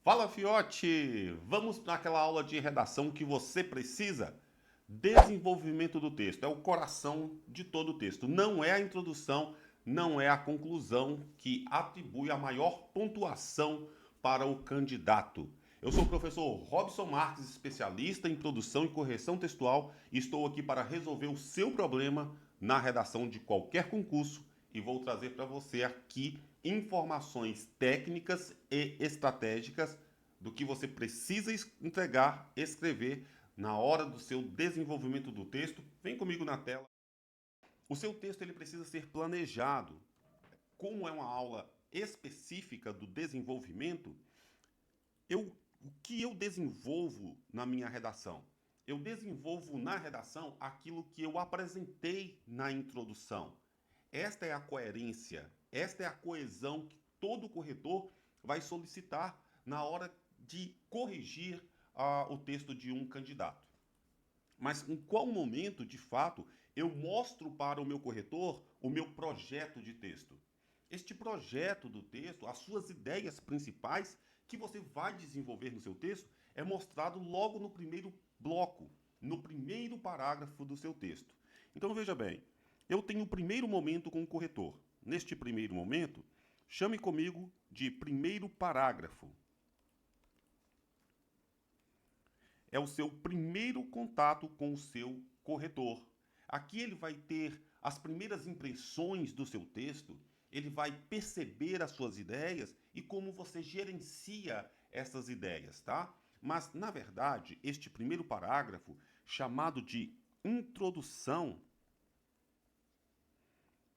Fala, fiote! Vamos para aquela aula de redação que você precisa? Desenvolvimento do texto é o coração de todo o texto. Não é a introdução, não é a conclusão que atribui a maior pontuação para o candidato. Eu sou o professor Robson Marques, especialista em produção e correção textual, e estou aqui para resolver o seu problema na redação de qualquer concurso e vou trazer para você aqui informações técnicas e estratégicas do que você precisa entregar, escrever na hora do seu desenvolvimento do texto. Vem comigo na tela. O seu texto ele precisa ser planejado. Como é uma aula específica do desenvolvimento, o que eu desenvolvo na minha redação? Eu desenvolvo na redação aquilo que eu apresentei na introdução. Esta é a coerência, esta é a coesão que todo corretor vai solicitar na hora de corrigir o texto de um candidato. Mas em qual momento, de fato, eu mostro para o meu corretor o meu projeto de texto? Este projeto do texto, as suas ideias principais que você vai desenvolver no seu texto, é mostrado logo no primeiro bloco, no primeiro parágrafo do seu texto. Então veja bem, eu tenho o primeiro momento com o corretor. Neste primeiro momento, chame comigo de primeiro parágrafo. É o seu primeiro contato com o seu corretor. Aqui ele vai ter as primeiras impressões do seu texto, ele vai perceber as suas ideias e como você gerencia essas ideias, tá? Mas, na verdade, este primeiro parágrafo, chamado de introdução,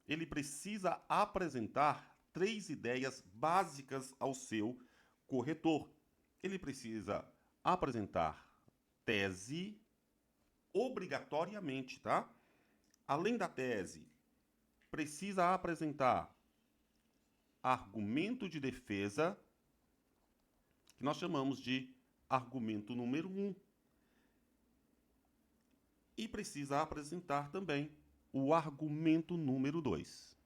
ele precisa apresentar três ideias básicas ao seu corretor. Ele precisa apresentar tese obrigatoriamente, tá? Além da tese, precisa apresentar argumento de defesa, que nós chamamos de argumento número 1. E precisa apresentar também o argumento número 2.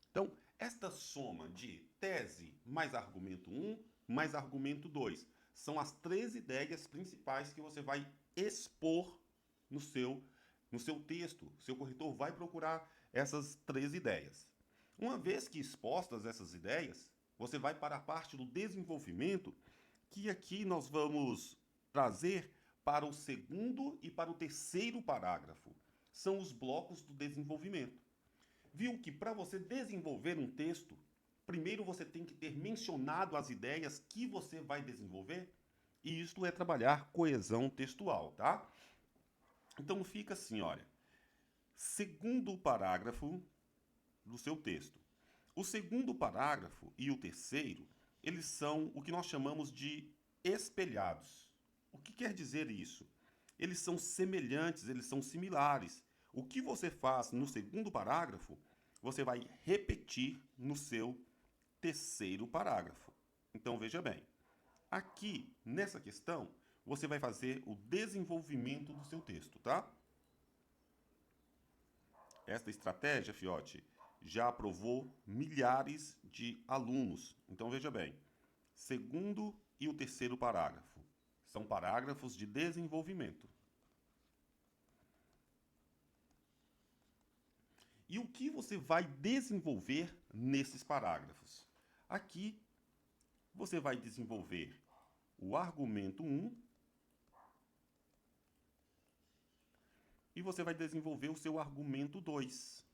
Então, esta soma de tese mais argumento 1 mais argumento 2 são as três ideias principais que você vai expor no seu texto. Seu corretor vai procurar essas três ideias. Uma vez que expostas essas ideias, você vai para a parte do desenvolvimento, que aqui nós vamos trazer para o segundo e para o terceiro parágrafo. São os blocos do desenvolvimento. Viu que para você desenvolver um texto, primeiro você tem que ter mencionado as ideias que você vai desenvolver, e isto é trabalhar coesão textual, tá? Então fica assim, olha. Segundo parágrafo do seu texto. O segundo parágrafo e o terceiro, eles são o que nós chamamos de espelhados. O que quer dizer isso? Eles são semelhantes, eles são similares. O que você faz no segundo parágrafo, você vai repetir no seu terceiro parágrafo. Então veja bem, aqui nessa questão, você vai fazer o desenvolvimento do seu texto, tá? Esta estratégia, fiote, já aprovou milhares de alunos. Então veja bem, segundo e o terceiro parágrafo são parágrafos de desenvolvimento. E o que você vai desenvolver nesses parágrafos? Aqui você vai desenvolver o argumento 1 e você vai desenvolver o seu argumento 2.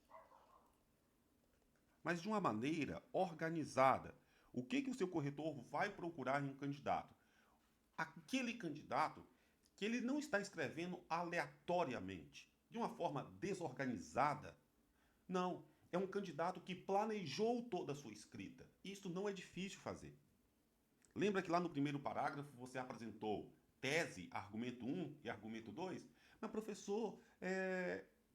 Mas de uma maneira organizada. O que o seu corretor vai procurar em um candidato? Aquele candidato que ele não está escrevendo aleatoriamente, de uma forma desorganizada. Não, é um candidato que planejou toda a sua escrita. Isso não é difícil fazer. Lembra que lá no primeiro parágrafo você apresentou tese, argumento 1 e argumento 2? Mas, professor,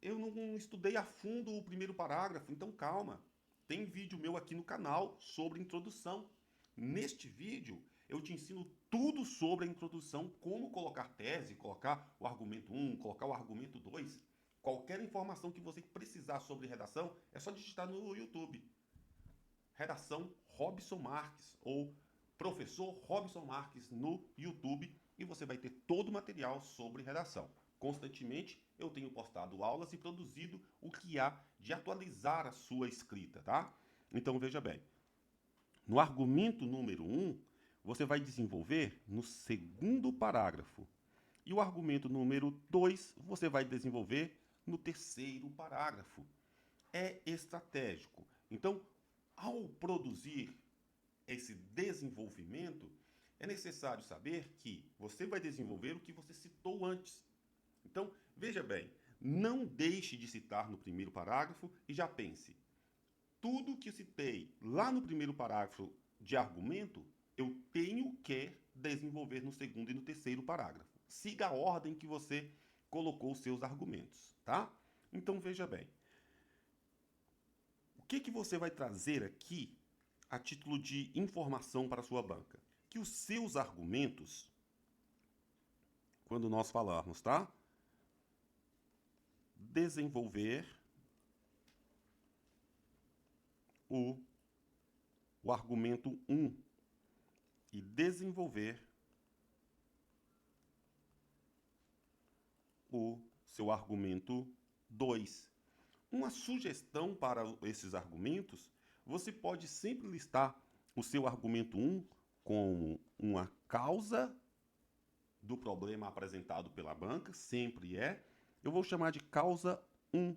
eu não estudei a fundo o primeiro parágrafo, então calma. Tem vídeo meu aqui no canal sobre introdução. Neste vídeo, eu te ensino tudo sobre a introdução, como colocar tese, colocar o argumento 1, colocar o argumento 2. Qualquer informação que você precisar sobre redação, é só digitar no YouTube. Redação Robson Marques ou Professor Robson Marques no YouTube e você vai ter todo o material sobre redação. Constantemente eu tenho postado aulas e produzido o que há de atualizar a sua escrita, tá? Então veja bem, no argumento número 1, você vai desenvolver no segundo parágrafo. E o argumento número 2, você vai desenvolver no terceiro parágrafo. É estratégico. Então, ao produzir esse desenvolvimento, é necessário saber que você vai desenvolver o que você citou antes. Então, veja bem, não deixe de citar no primeiro parágrafo e já pense. Tudo que eu citei lá no primeiro parágrafo de argumento, eu tenho que desenvolver no segundo e no terceiro parágrafo. Siga a ordem que você colocou os seus argumentos, tá? Então veja bem. O que você vai trazer aqui a título de informação para a sua banca? Que os seus argumentos, quando nós falarmos, tá? Desenvolver o argumento 1 e desenvolver o seu argumento 2. Uma sugestão para esses argumentos, você pode sempre listar o seu argumento 1 com uma causa do problema apresentado pela banca, sempre é. Eu vou chamar de causa 1.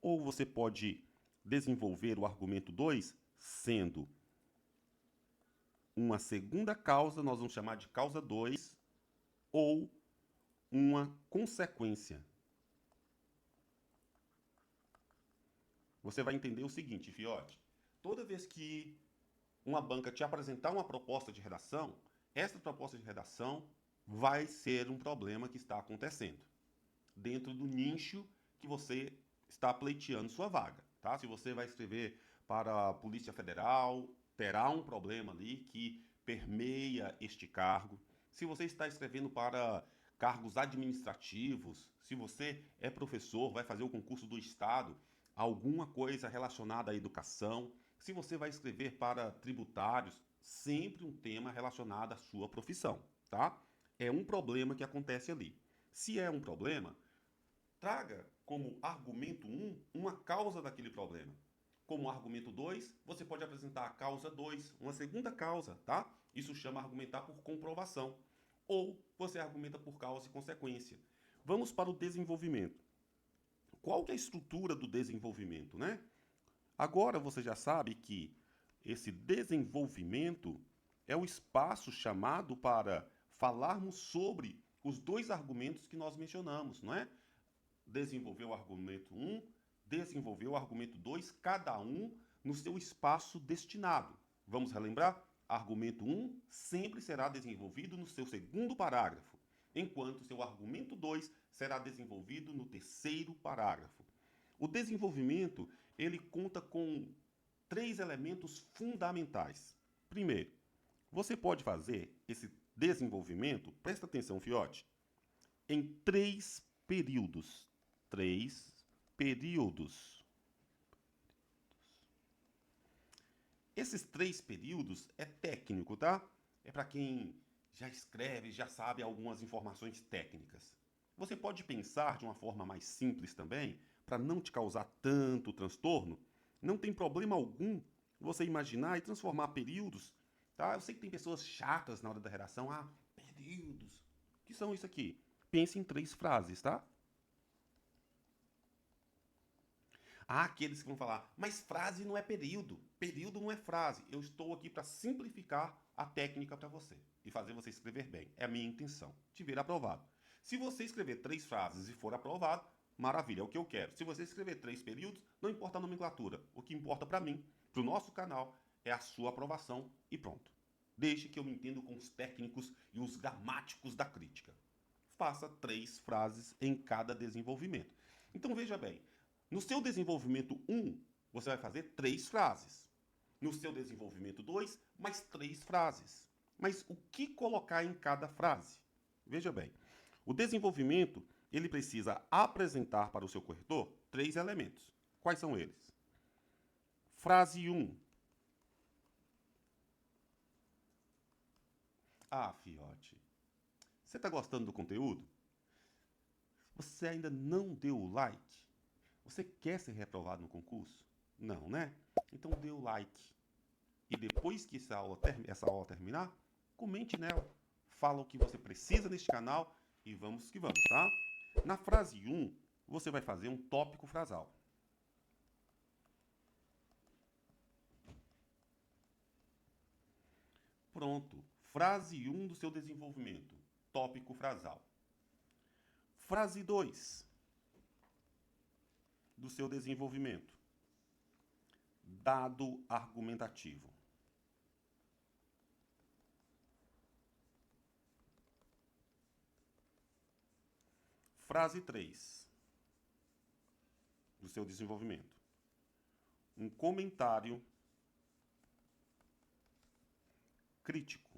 Ou você pode desenvolver o argumento 2 sendo uma segunda causa, nós vamos chamar de causa 2, ou uma consequência. Você vai entender o seguinte, fiote. Toda vez que uma banca te apresentar uma proposta de redação, essa proposta de redação vai ser um problema que está acontecendo dentro do nicho que você está pleiteando sua vaga, tá? Se você vai escrever para a Polícia Federal, terá um problema ali que permeia este cargo. Se você está escrevendo para cargos administrativos, se você é professor, vai fazer o concurso do Estado, alguma coisa relacionada à educação, se você vai escrever para tributários, sempre um tema relacionado à sua profissão, tá? É um problema que acontece ali. Se é um problema, traga como argumento 1 uma causa daquele problema. Como argumento 2, você pode apresentar a causa 2, uma segunda causa, tá? Isso chama argumentar por comprovação. Ou você argumenta por causa e consequência. Vamos para o desenvolvimento. Qual que é a estrutura do desenvolvimento, né? Agora você já sabe que esse desenvolvimento é o espaço chamado para falarmos sobre os dois argumentos que nós mencionamos, não é? Desenvolver o argumento 1, desenvolver o argumento 2, cada um no seu espaço destinado. Vamos relembrar? Argumento 1 sempre será desenvolvido no seu segundo parágrafo, enquanto seu argumento 2 será desenvolvido no terceiro parágrafo. O desenvolvimento, ele conta com 3 elementos fundamentais. Primeiro, você pode fazer esse desenvolvimento, presta atenção, fiote, em 3 períodos. 3 períodos. Esses 3 períodos é técnico, tá? É para quem já escreve, já sabe algumas informações técnicas. Você pode pensar de uma forma mais simples também, para não te causar tanto transtorno. Não tem problema algum você imaginar e transformar períodos, tá? Eu sei que tem pessoas chatas na hora da redação. Ah, períodos. O que são isso aqui? Pense em 3 frases, tá? Há aqueles que vão falar, mas frase não é período, período não é frase. Eu estou aqui para simplificar a técnica para você e fazer você escrever bem. É a minha intenção, te ver aprovado. Se você escrever 3 frases e for aprovado, maravilha, é o que eu quero. Se você escrever 3 períodos, não importa a nomenclatura. O que importa para mim, para o nosso canal, é a sua aprovação e pronto. Deixe que eu me entenda com os técnicos e os gramáticos da crítica. Faça 3 frases em cada desenvolvimento. Então veja bem, no seu desenvolvimento 1, você vai fazer 3 frases. No seu desenvolvimento 2, mais 3 frases. Mas o que colocar em cada frase? Veja bem, o desenvolvimento, ele precisa apresentar para o seu corretor 3 elementos. Quais são eles? Frase 1. Ah, fiote, você está gostando do conteúdo? Você ainda não deu o like? Você quer ser reprovado no concurso? Não, né? Então dê o like. E depois que essa aula terminar, comente nela. Fala o que você precisa neste canal e vamos que vamos, tá? Na frase 1, você vai fazer um tópico frasal. Pronto. Frase 1 do seu desenvolvimento. Tópico frasal. Frase 2 do seu desenvolvimento. Dado argumentativo. Frase 3 do seu desenvolvimento. Um comentário crítico.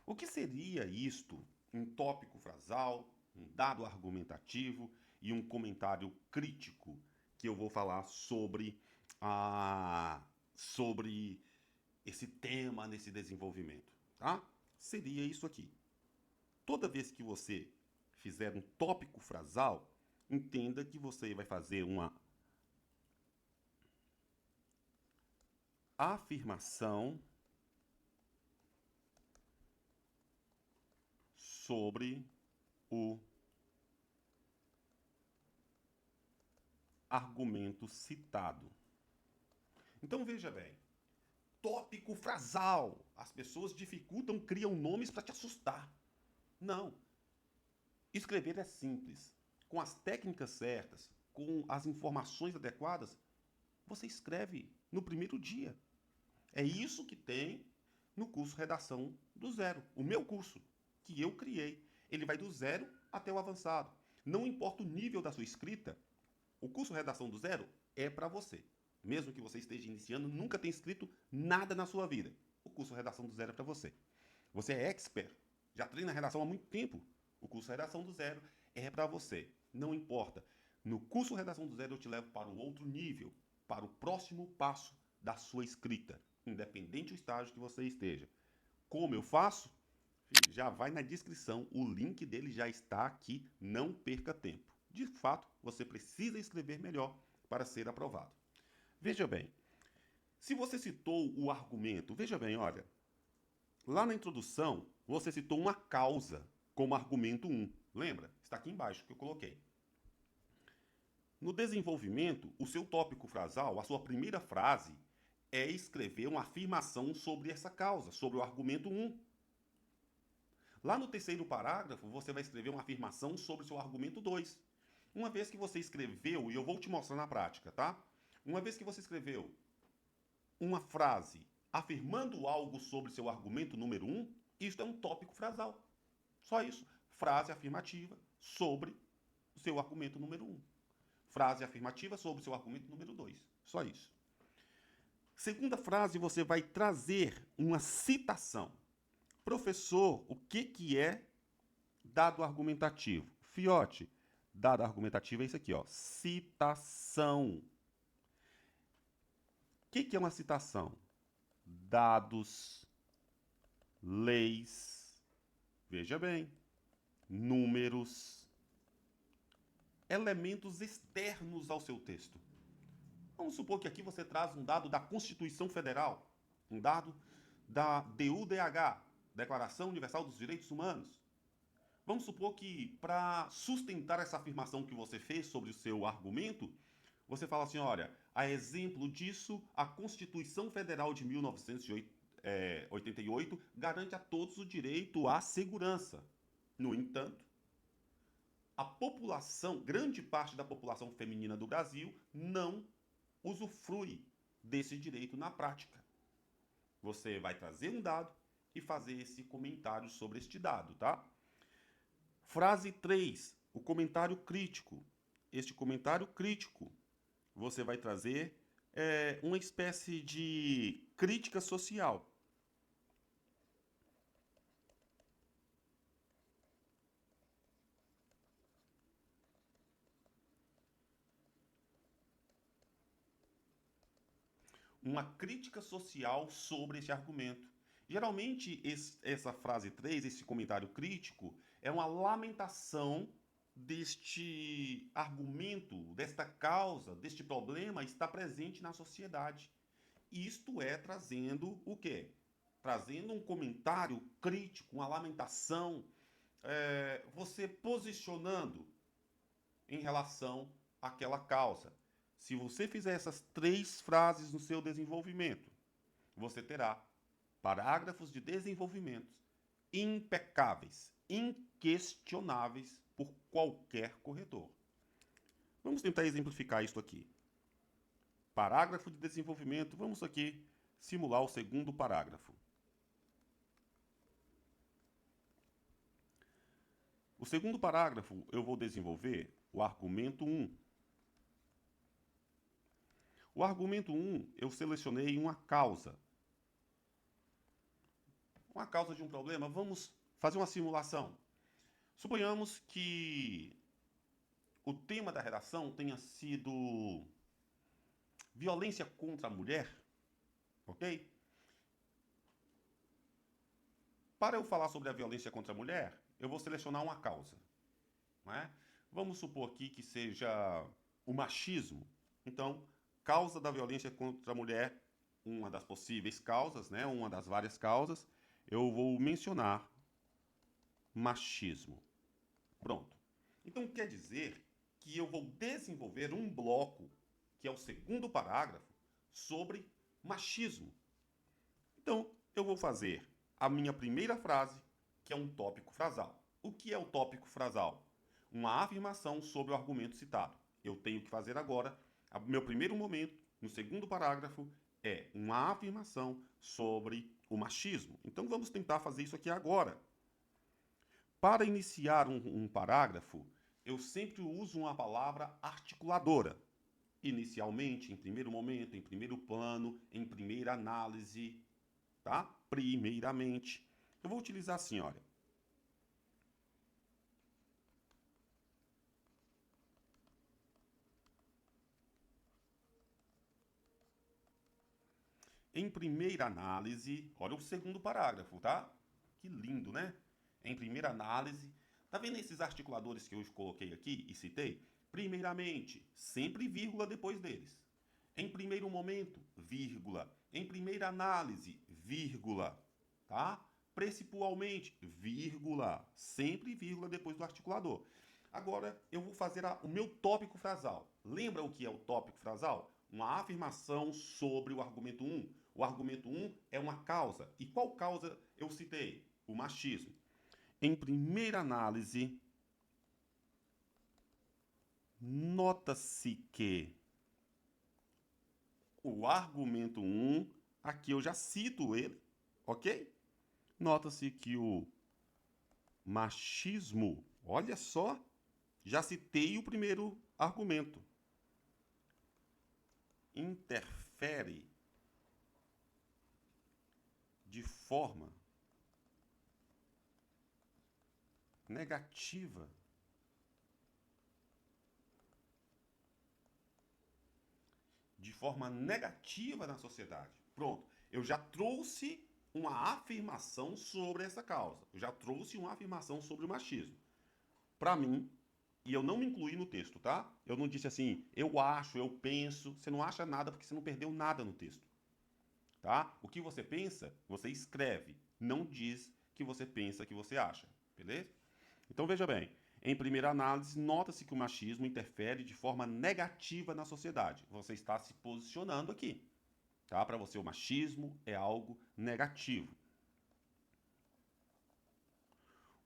O que seria isto? Um tópico frasal, um dado argumentativo e um comentário crítico que eu vou falar sobre esse tema nesse desenvolvimento, tá? Seria isso aqui. Toda vez que você fizer um tópico frasal, entenda que você vai fazer uma afirmação sobre o argumento citado. Então veja bem, tópico frasal. As pessoas dificultam, criam nomes para te assustar. Não. Escrever é simples. Com as técnicas certas, com as informações adequadas, você escreve no primeiro dia. É isso que tem no curso Redação do Zero. O meu curso, que eu criei. Ele vai do zero até o avançado. Não importa o nível da sua escrita, o curso Redação do Zero é para você. Mesmo que você esteja iniciando, nunca tenha escrito nada na sua vida. O curso Redação do Zero é para você. Você é expert, já treina redação há muito tempo. O curso Redação do Zero é para você. Não importa. No curso Redação do Zero eu te levo para o outro nível, para o próximo passo da sua escrita, independente do estágio que você esteja. Como eu faço? Já vai na descrição, o link dele já está aqui, não perca tempo. De fato, você precisa escrever melhor para ser aprovado. Veja bem, se você citou o argumento, veja bem, olha, lá na introdução você citou uma causa como argumento 1. Lembra? Está aqui embaixo que eu coloquei. No desenvolvimento, o seu tópico frasal, a sua primeira frase, é escrever uma afirmação sobre essa causa, sobre o argumento 1. Lá no terceiro parágrafo, você vai escrever uma afirmação sobre o seu argumento 2. Uma vez que você escreveu, e eu vou te mostrar na prática, tá? Uma vez que você escreveu uma frase afirmando algo sobre seu argumento número 1, isto é um tópico frasal. Só isso. Frase afirmativa sobre o seu argumento número 1. Frase afirmativa sobre o seu argumento número 2. Só isso. Segunda frase, você vai trazer uma citação. Professor, o que é dado argumentativo? Fiote, dado argumentativo é isso aqui, ó. Citação. O que é uma citação? Dados, leis, veja bem, números, elementos externos ao seu texto. Vamos supor que aqui você traz um dado da Constituição Federal, um dado da DUDH, Declaração Universal dos Direitos Humanos. Vamos supor que, para sustentar essa afirmação que você fez sobre o seu argumento, você fala assim, olha, a exemplo disso, a Constituição Federal de 1988 garante a todos o direito à segurança. No entanto, a população, grande parte da população feminina do Brasil, não usufrui desse direito na prática. Você vai trazer um dado e fazer esse comentário sobre este dado, tá? Frase 3, o comentário crítico. Este comentário crítico, você vai trazer uma espécie de crítica social. uma crítica social sobre esse argumento. Geralmente, essa frase 3, esse comentário crítico, é uma lamentação deste argumento, desta causa, deste problema está presente na sociedade. Isto é trazendo o quê? Trazendo um comentário crítico, uma lamentação, você posicionando em relação àquela causa. Se você fizer essas 3 frases no seu desenvolvimento, você terá parágrafos de desenvolvimento impecáveis, inquestionáveis por qualquer corretor. Vamos tentar exemplificar isso aqui. Parágrafo de desenvolvimento, vamos aqui simular o segundo parágrafo. O segundo parágrafo eu vou desenvolver o argumento 1. O argumento 1 eu selecionei uma causa. Uma causa de um problema, vamos fazer uma simulação. Suponhamos que o tema da redação tenha sido violência contra a mulher, ok? Para eu falar sobre a violência contra a mulher, eu vou selecionar uma causa. Não é? Vamos supor aqui que seja o machismo. Então, causa da violência contra a mulher, uma das possíveis causas, né? Uma das várias causas, eu vou mencionar machismo. Pronto. Então, quer dizer que eu vou desenvolver um bloco, que é o segundo parágrafo, sobre machismo. Então, eu vou fazer a minha primeira frase, que é um tópico frasal. O que é o tópico frasal? Uma afirmação sobre o argumento citado. Eu tenho que fazer agora, meu primeiro momento, no segundo parágrafo, é uma afirmação sobre o machismo. Então vamos tentar fazer isso aqui agora. Para iniciar um parágrafo, eu sempre uso uma palavra articuladora. Inicialmente, em primeiro momento, em primeiro plano, em primeira análise, tá? Primeiramente. Eu vou utilizar assim, olha. Em primeira análise, olha o segundo parágrafo, tá? Que lindo, né? Em primeira análise, tá vendo esses articuladores que eu coloquei aqui e citei? Primeiramente, sempre vírgula depois deles. Em primeiro momento, vírgula. Em primeira análise, vírgula, tá? Principalmente, vírgula. Sempre vírgula depois do articulador. Agora, eu vou fazer o meu tópico frasal. Lembra o que é o tópico frasal? Uma afirmação sobre o argumento 1. O argumento 1 é uma causa. E qual causa eu citei? O machismo. Em primeira análise, nota-se que o argumento 1, aqui eu já cito ele, ok? Nota-se que o machismo, olha só, já citei o primeiro argumento, interfere de forma negativa na sociedade. Pronto, eu já trouxe uma afirmação sobre essa causa. Eu já trouxe uma afirmação sobre o machismo. Para mim, e eu não me incluí no texto, tá? Eu não disse assim, eu acho, eu penso. Você não acha nada porque você não perdeu nada no texto. Tá? O que você pensa, você escreve. Não diz que você pensa, que você acha. Beleza? Então veja bem. Em primeira análise, nota-se que o machismo interfere de forma negativa na sociedade. Você está se posicionando aqui. Tá? Para você, o machismo é algo negativo.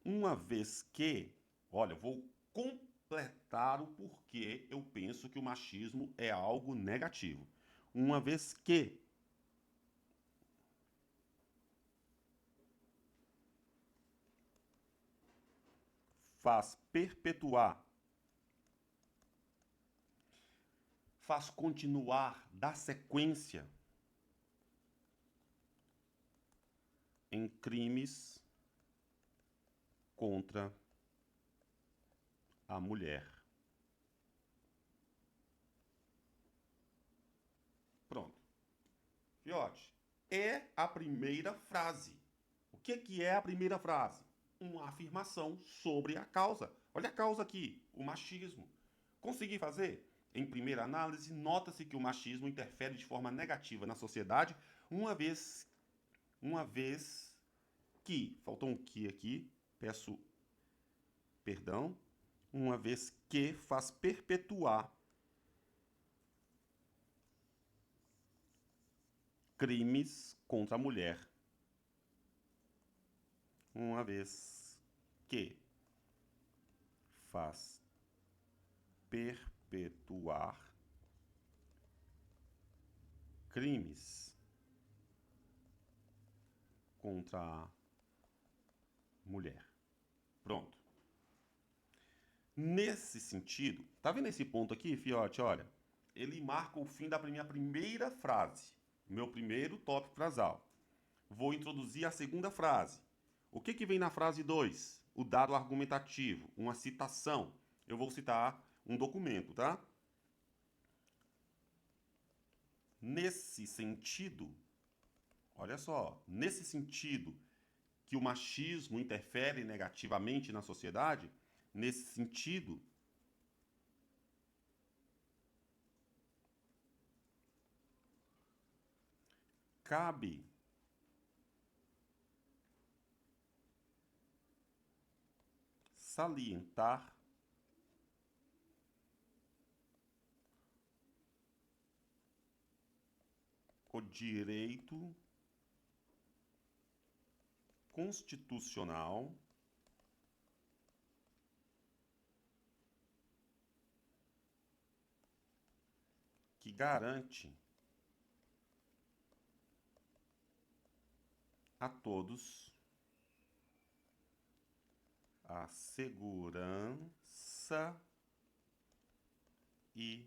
Uma vez que, olha, eu vou completar o porquê eu penso que o machismo é algo negativo. Uma vez que faz perpetuar, faz continuar, dá sequência em crimes contra a mulher. Pronto. Filhote, é a primeira frase. O que é a primeira frase? Uma afirmação sobre a causa. Olha a causa aqui, o machismo. Consegui fazer? Em primeira análise, nota-se que o machismo interfere de forma negativa na sociedade, uma vez que, faltou um que aqui, peço perdão, uma vez que faz perpetuar crimes contra a mulher. Uma vez que faz perpetuar crimes contra a mulher. Pronto. Nesse sentido, tá vendo esse ponto aqui, fiote? Olha, ele marca o fim da minha primeira frase, meu primeiro tópico frasal. Vou introduzir a segunda frase. O que vem na frase 2? O dado argumentativo, uma citação. Eu vou citar um documento, tá? Nesse sentido, olha só, nesse sentido que o machismo interfere negativamente na sociedade, nesse sentido, cabe salientar o direito constitucional que garante a todos a segurança e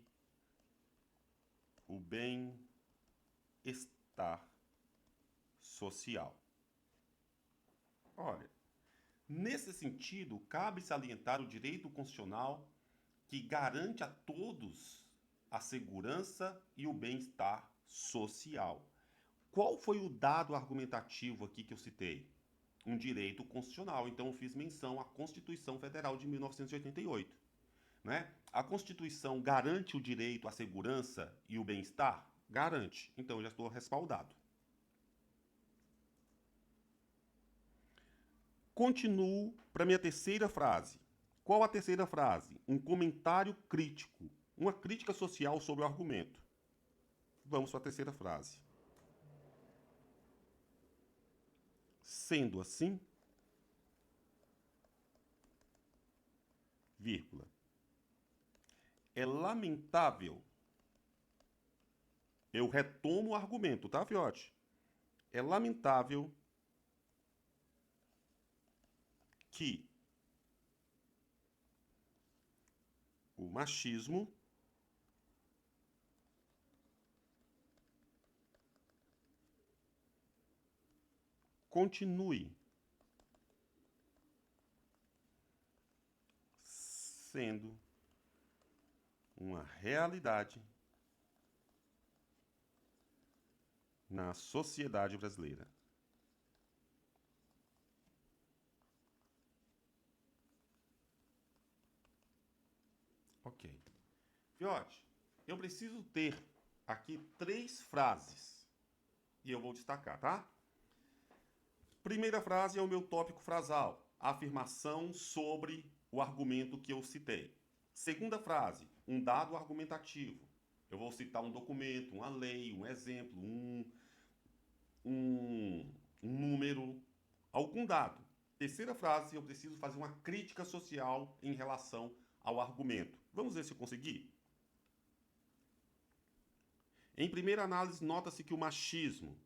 o bem-estar social. Olha, nesse sentido, cabe salientar o direito constitucional que garante a todos a segurança e o bem-estar social. Qual foi o dado argumentativo aqui que eu citei? Um direito constitucional. Então, eu fiz menção à Constituição Federal de 1988. Né? A Constituição garante o direito à segurança e o bem-estar? Garante. Então, eu já estou respaldado. Continuo para minha terceira frase. Qual a terceira frase? Um comentário crítico. Uma crítica social sobre o argumento. Vamos para a terceira frase. Sendo assim, vírgula, é lamentável. Eu retomo o argumento, tá, fiote? É lamentável que o machismo continue sendo uma realidade na sociedade brasileira. Ok. Fiote, eu preciso ter aqui 3 frases e eu vou destacar, tá? Primeira frase é o meu tópico frasal, afirmação sobre o argumento que eu citei. Segunda frase, um dado argumentativo. Eu vou citar um documento, uma lei, um exemplo, um número, algum dado. Terceira frase, eu preciso fazer uma crítica social em relação ao argumento. Vamos ver se eu consegui? Em primeira análise, nota-se que o machismo,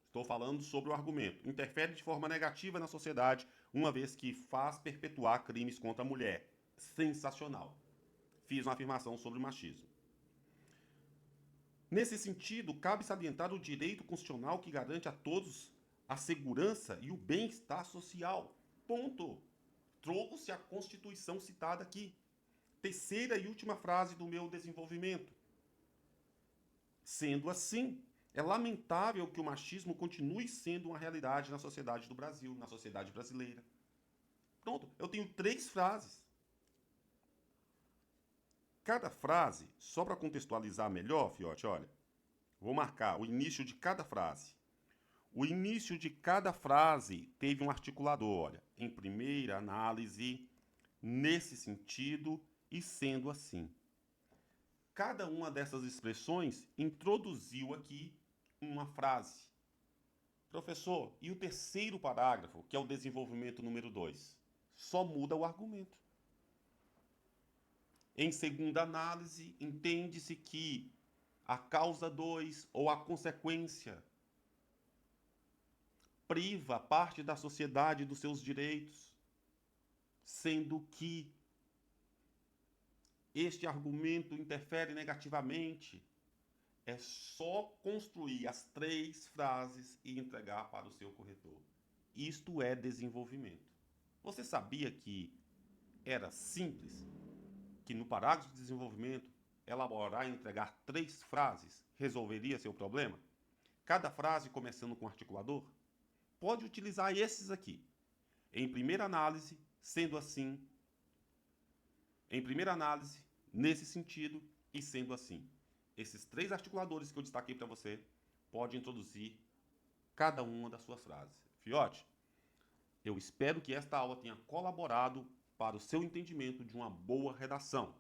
estou falando sobre o argumento, interfere de forma negativa na sociedade, uma vez que faz perpetuar crimes contra a mulher. Sensacional. Fiz uma afirmação sobre o machismo. Nesse sentido, cabe salientar o direito constitucional que garante a todos a segurança e o bem-estar social. Ponto. Trouxe a Constituição citada aqui. Terceira e última frase do meu desenvolvimento. Sendo assim, É lamentável que o machismo continue sendo uma realidade na sociedade do Brasil, na sociedade brasileira. Pronto, eu tenho 3 frases. Cada frase, só para contextualizar melhor, fiote, olha, vou marcar o início de cada frase. O início de cada frase teve um articulador, olha, em primeira análise, nesse sentido e sendo assim. Cada uma dessas expressões introduziu aqui uma frase. Professor, e o terceiro parágrafo, que é o desenvolvimento número 2? Só muda o argumento. Em segunda análise, entende-se que a causa 2 ou a consequência priva parte da sociedade dos seus direitos, sendo que este argumento interfere negativamente. É só construir as 3 frases e entregar para o seu corretor. Isto é desenvolvimento. Você sabia que era simples? Que no parágrafo de desenvolvimento, elaborar e entregar 3 frases resolveria seu problema? Cada frase começando com articulador? Pode utilizar esses aqui. Em primeira análise, sendo assim. Em primeira análise, nesse sentido e sendo assim. Esses 3 articuladores que eu destaquei para você, pode introduzir cada uma das suas frases. Fiote, eu espero que esta aula tenha colaborado para o seu entendimento de uma boa redação.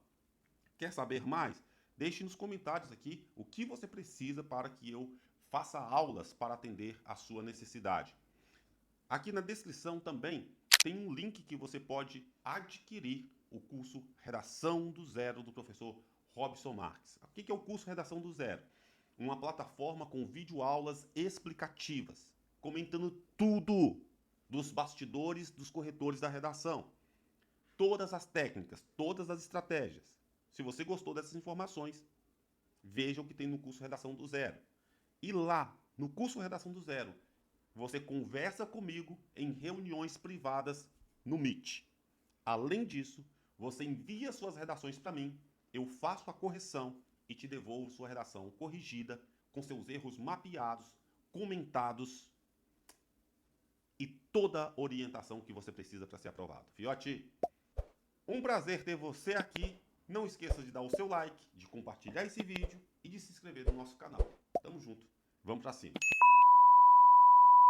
Quer saber mais? Deixe nos comentários aqui o que você precisa para que eu faça aulas para atender a sua necessidade. Aqui na descrição também tem um link que você pode adquirir o curso Redação do Zero do professor Robson Marques. O que é o curso Redação do Zero? Uma plataforma com videoaulas explicativas, comentando tudo dos bastidores dos corretores da redação. Todas as técnicas, todas as estratégias. Se você gostou dessas informações, veja o que tem no curso Redação do Zero. E lá, no curso Redação do Zero, você conversa comigo em reuniões privadas no Meet. Além disso, você envia suas redações para mim, eu faço a correção e te devolvo sua redação corrigida, com seus erros mapeados, comentados e toda a orientação que você precisa para ser aprovado. Fiote, um prazer ter você aqui. Não esqueça de dar o seu like, de compartilhar esse vídeo e de se inscrever no nosso canal. Tamo junto. Vamos para cima.